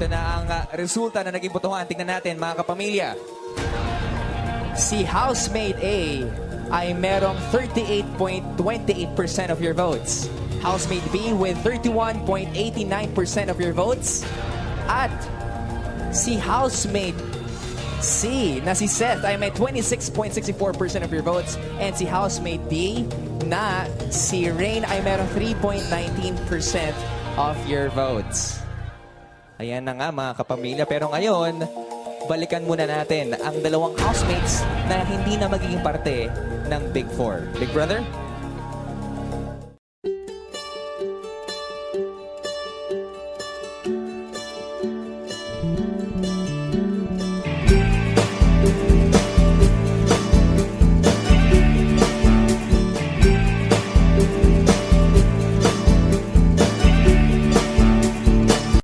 ito na ang resulta na naging botohan. Tingnan natin mga kapamilya. Si Housemate A ay merong 38.28% of your votes. Housemate B with 31.89% of your votes. At si Housemate C na si Seth ay may 26.64% of your votes. And si Housemate D na si Rain ay merong 3.19% of your votes. Ayan na nga mga kapamilya. Pero ngayon, balikan muna natin ang dalawang housemates na hindi na magiging parte ng Big Four. Big Brother?